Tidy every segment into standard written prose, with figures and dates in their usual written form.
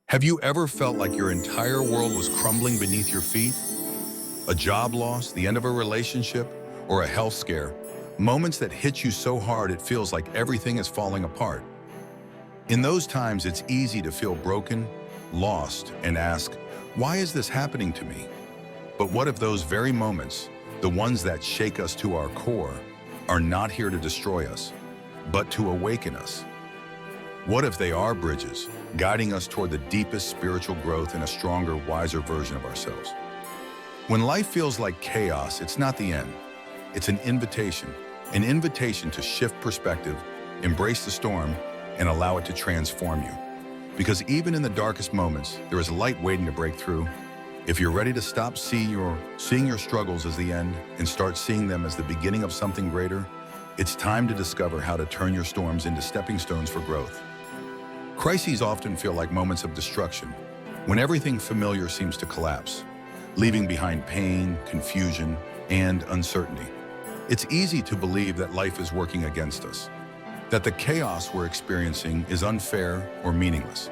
Have you ever felt like your entire world was crumbling beneath your feet? A job loss, the end of a relationship, or a health scare. Moments that hit you so hard it feels like everything is falling apart. In those times, it's easy to feel broken, lost, and ask, why is this happening to me? But what if those very moments, the ones that shake us to our core, are not here to destroy us, but to awaken us? What if they are bridges, guiding us toward the deepest spiritual growth and a stronger, wiser version of ourselves? When life feels like chaos, it's not the end. It's an invitation to shift perspective, embrace the storm, and allow it to transform you. Because even in the darkest moments, there is light waiting to break through. If you're ready to stop seeing your struggles as the end and start seeing them as the beginning of something greater, it's time to discover how to turn your storms into stepping stones for growth. Crises often feel like moments of destruction, when everything familiar seems to collapse, leaving behind pain, confusion, and uncertainty. It's easy to believe that life is working against us, that the chaos we're experiencing is unfair or meaningless.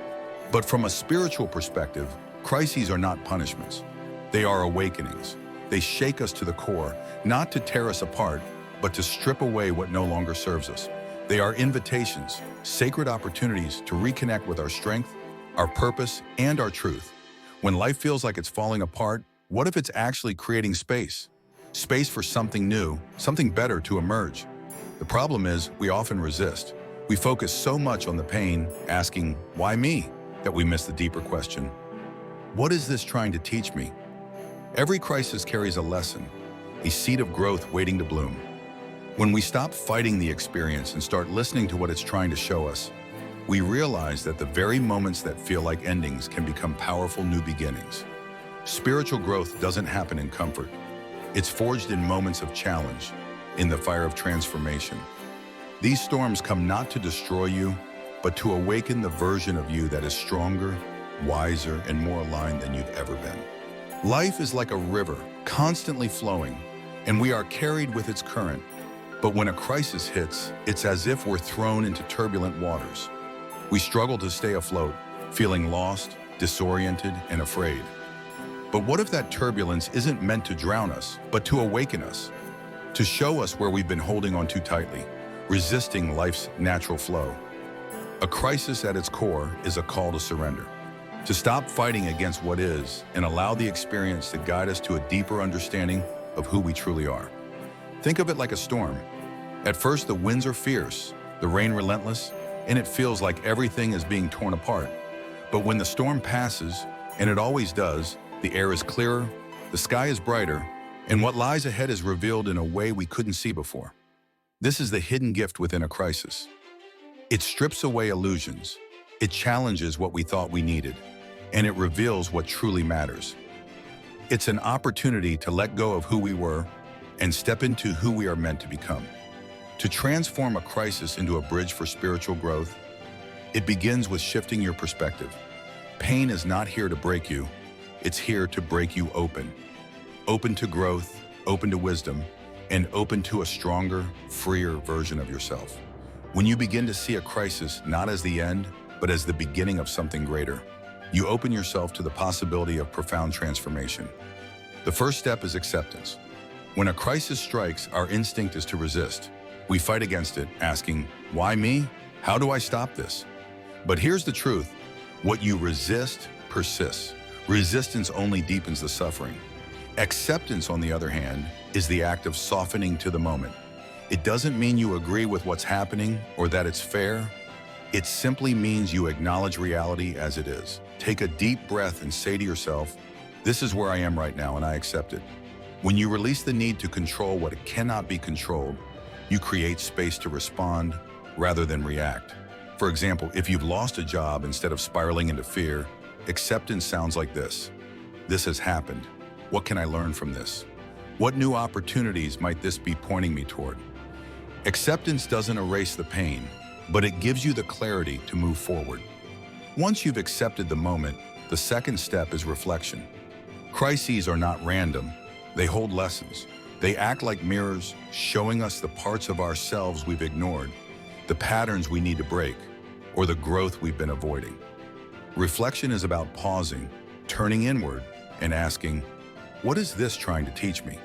But from a spiritual perspective, crises are not punishments. They are awakenings. They shake us to the core, not to tear us apart, but to strip away what no longer serves us. They are invitations, sacred opportunities to reconnect with our strength, our purpose, and our truth. When life feels like it's falling apart, what if it's actually creating space? Space for something new, something better to emerge. The problem is, we often resist. We focus so much on the pain, asking, why me? That we miss the deeper question. What is this trying to teach me? Every crisis carries a lesson, a seed of growth waiting to bloom. When we stop fighting the experience and start listening to what it's trying to show us, we realize that the very moments that feel like endings can become powerful new beginnings. Spiritual growth doesn't happen in comfort. It's forged in moments of challenge, in the fire of transformation. These storms come not to destroy you, but to awaken the version of you that is stronger, wiser, and more aligned than you've ever been. Life is like a river, constantly flowing, and we are carried with its current. But when a crisis hits, it's as if we're thrown into turbulent waters. We struggle to stay afloat, feeling lost, disoriented, and afraid. But what if that turbulence isn't meant to drown us, but to awaken us? To show us where we've been holding on too tightly, resisting life's natural flow. A crisis at its core is a call to surrender, to stop fighting against what is and allow the experience to guide us to a deeper understanding of who we truly are. Think of it like a storm. At first, the winds are fierce, the rain relentless, and it feels like everything is being torn apart. But when the storm passes, and it always does, the air is clearer, the sky is brighter, and what lies ahead is revealed in a way we couldn't see before. This is the hidden gift within a crisis. It strips away illusions, it challenges what we thought we needed, and it reveals what truly matters. It's an opportunity to let go of who we were and step into who we are meant to become. To transform a crisis into a bridge for spiritual growth, it begins with shifting your perspective. Pain is not here to break you, it's here to break you open. Open to growth, open to wisdom, and open to a stronger, freer version of yourself. When you begin to see a crisis not as the end, but as the beginning of something greater, you open yourself to the possibility of profound transformation. The first step is acceptance. When a crisis strikes, our instinct is to resist. We fight against it, asking, why me? How do I stop this? But here's the truth. What you resist persists. Resistance only deepens the suffering. Acceptance, on the other hand, is the act of softening to the moment. It doesn't mean you agree with what's happening or that it's fair. It simply means you acknowledge reality as it is. Take a deep breath and say to yourself, this is where I am right now and I accept it. When you release the need to control what cannot be controlled, you create space to respond rather than react. For example, if you've lost a job, instead of spiraling into fear, acceptance sounds like this. This has happened. What can I learn from this? What new opportunities might this be pointing me toward? Acceptance doesn't erase the pain, but it gives you the clarity to move forward. Once you've accepted the moment, the second step is reflection. Crises are not random. They hold lessons. They act like mirrors, showing us the parts of ourselves we've ignored, the patterns we need to break, or the growth we've been avoiding. Reflection is about pausing, turning inward, and asking, what is this trying to teach me?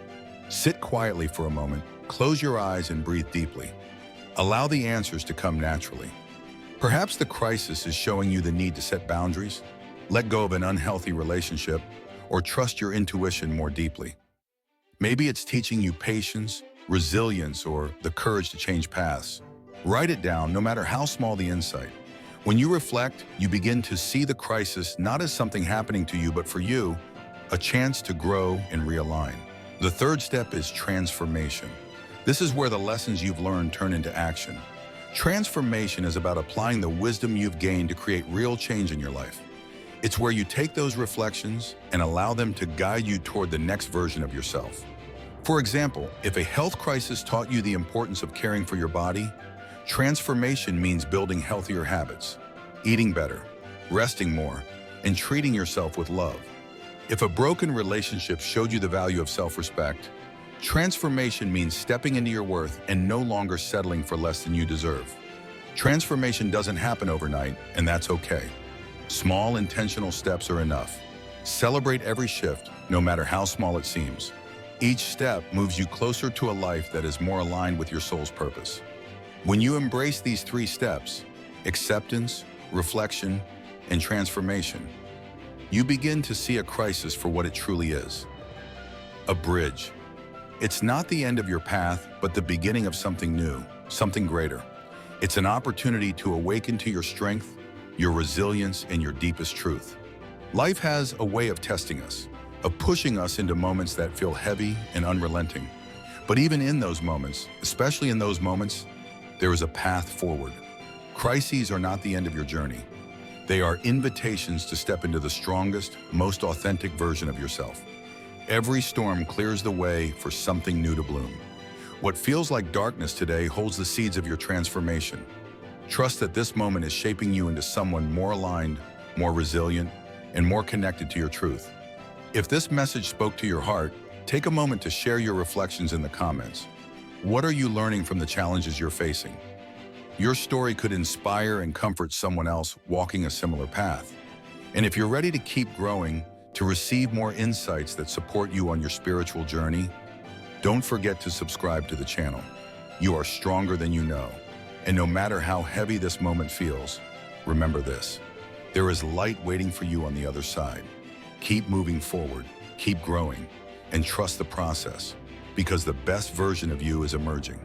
Sit quietly for a moment, close your eyes and breathe deeply. Allow the answers to come naturally. Perhaps the crisis is showing you the need to set boundaries, let go of an unhealthy relationship, or trust your intuition more deeply. Maybe it's teaching you patience, resilience, or the courage to change paths. Write it down, no matter how small the insight. When you reflect, you begin to see the crisis not as something happening to you, but for you, a chance to grow and realign. The third step is transformation. This is where the lessons you've learned turn into action. Transformation is about applying the wisdom you've gained to create real change in your life. It's where you take those reflections and allow them to guide you toward the next version of yourself. For example, if a health crisis taught you the importance of caring for your body, transformation means building healthier habits, eating better, resting more, and treating yourself with love. If a broken relationship showed you the value of self-respect, transformation means stepping into your worth and no longer settling for less than you deserve. Transformation doesn't happen overnight, and that's okay. Small, intentional steps are enough. Celebrate every shift, no matter how small it seems. Each step moves you closer to a life that is more aligned with your soul's purpose. When you embrace these three steps, acceptance, reflection, and transformation, you begin to see a crisis for what it truly is. A bridge. It's not the end of your path, but the beginning of something new, something greater. It's an opportunity to awaken to your strength, your resilience, and your deepest truth. Life has a way of testing us, of pushing us into moments that feel heavy and unrelenting. But even in those moments, especially in those moments, there is a path forward. Crises are not the end of your journey. They are invitations to step into the strongest, most authentic version of yourself. Every storm clears the way for something new to bloom. What feels like darkness today holds the seeds of your transformation. Trust that this moment is shaping you into someone more aligned, more resilient, and more connected to your truth. If this message spoke to your heart, take a moment to share your reflections in the comments. What are you learning from the challenges you're facing? Your story could inspire and comfort someone else walking a similar path. And if you're ready to keep growing, to receive more insights that support you on your spiritual journey, don't forget to subscribe to the channel. You are stronger than you know. And no matter how heavy this moment feels, remember this: there is light waiting for you on the other side. Keep moving forward, keep growing, and trust the process, because the best version of you is emerging.